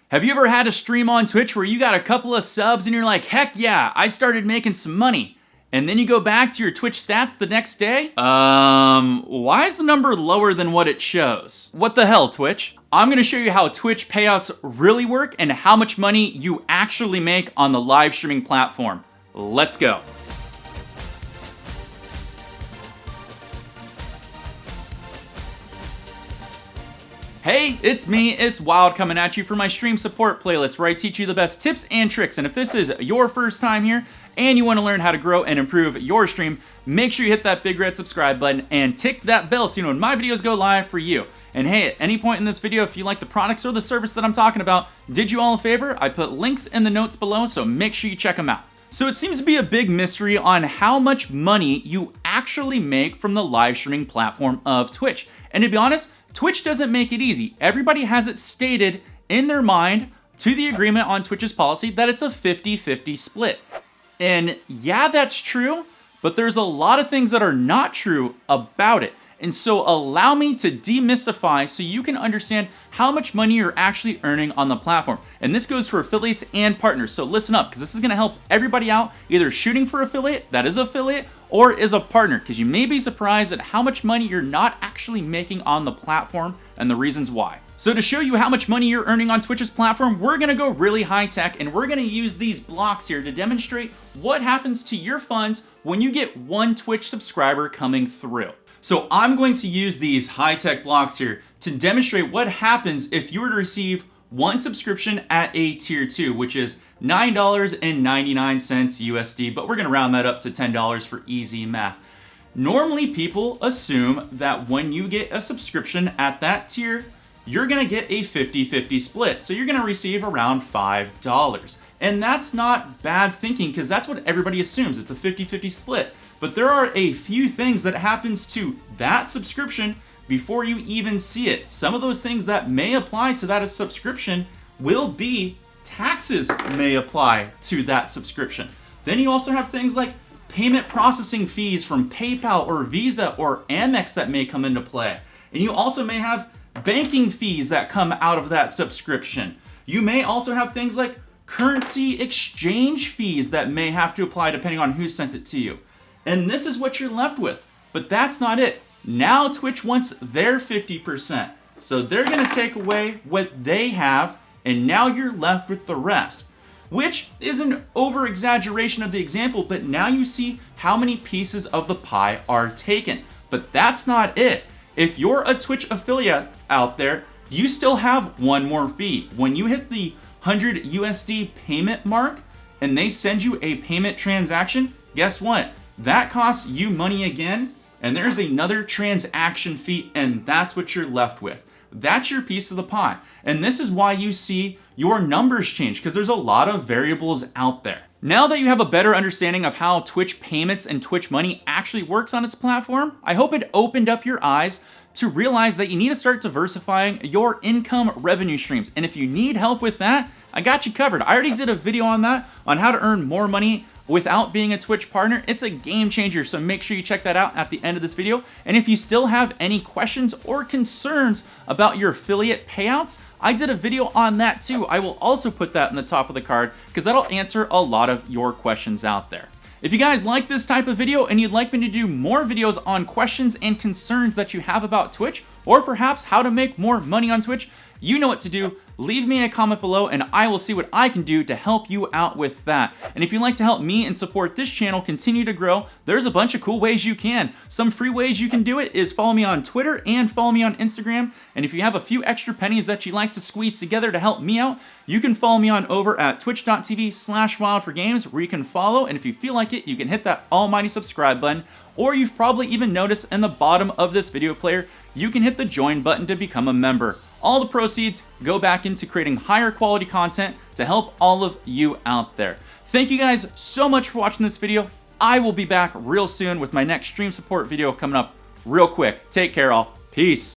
Have you ever had a stream on Twitch where you got a couple of subs and you're like, heck yeah, I started making some money. And then you go back to your Twitch stats the next day? Why is the number lower than what it shows? What the hell, Twitch? I'm gonna show you how Twitch payouts really work and how much money you actually make on the live streaming platform. Let's go. Hey, it's me, it's Wild, coming at you for my stream support playlist where I teach you the best tips and tricks. And if this is your first time here and you want to learn how to grow and improve your stream, make sure you hit that big red subscribe button and tick that bell so you know when my videos go live for you. And hey, at any point in this video, if you like the products or the service that I'm talking about, did you all a favor? I put links in the notes below, so make sure you check them out. So it seems to be a big mystery on how much money you actually make from the live streaming platform of Twitch. And to be honest, Twitch doesn't make it easy. Everybody has it stated in their mind to the agreement on Twitch's policy that it's a 50-50 split. And yeah, that's true, but there's a lot of things that are not true about it. And so allow me to demystify so you can understand how much money you're actually earning on the platform. And this goes for affiliates and partners. So listen up, because this is gonna help everybody out either shooting for affiliate, that is affiliate, or is a partner, because you may be surprised at how much money you're not actually making on the platform and the reasons why. So to show you how much money you're earning on Twitch's platform, we're gonna go really high tech and we're gonna use these blocks here to demonstrate what happens to your funds when you get one Twitch subscriber coming through. So I'm going to use these high-tech blocks here to demonstrate what happens if you were to receive one subscription at a tier 2, which is $9.99 USD, but we're gonna round that up to $10 for easy math. Normally people assume that when you get a subscription at that tier, you're gonna get a 50-50 split. So you're gonna receive around $5. And that's not bad thinking, because that's what everybody assumes, it's a 50-50 split. But there are a few things that happens to that subscription before you even see it. Some of those things that may apply to that subscription will be taxes may apply to that subscription. Then you also have things like payment processing fees from PayPal or Visa or Amex that may come into play. And you also may have banking fees that come out of that subscription. You may also have things like currency exchange fees that may have to apply depending on who sent it to you. And this is what you're left with. But that's not it. Now Twitch wants their 50%. So they're gonna take away what they have, and now you're left with the rest. Which is an over-exaggeration of the example, but now you see how many pieces of the pie are taken. But that's not it. If you're a Twitch affiliate out there, you still have one more fee. When you hit the 100 USD payment mark, and they send you a payment transaction, guess what? That costs you money again, and there's another transaction fee, and that's what you're left with. That's your piece of the pie. And this is why you see your numbers change, because there's a lot of variables out there. Now that you have a better understanding of how Twitch payments and Twitch money actually works on its platform, I hope it opened up your eyes to realize that you need to start diversifying your income revenue streams. And if you need help with that, I got you covered. I already did a video on that, on how to earn more money without being a Twitch partner. It's a game changer, so make sure you check that out at the end of this video. And if you still have any questions or concerns about your affiliate payouts, I did a video on that too. I will also put that in the top of the card because that'll answer a lot of your questions out there. If you guys like this type of video and you'd like me to do more videos on questions and concerns that you have about Twitch, or perhaps how to make more money on Twitch, you know what to do. Leave me a comment below and I will see what I can do to help you out with that. And if you'd like to help me and support this channel continue to grow, there's a bunch of cool ways you can. Some free ways you can do it is follow me on Twitter and follow me on Instagram. And if you have a few extra pennies that you'd like to squeeze together to help me out, you can follow me on over at twitch.tv/wildforgames, where you can follow, and if you feel like it, you can hit that almighty subscribe button. Or you've probably even noticed in the bottom of this video player, you can hit the join button to become a member. All the proceeds go back into creating higher quality content to help all of you out there. Thank you guys so much for watching this video. I will be back real soon with my next stream support video coming up real quick. Take care all. Peace.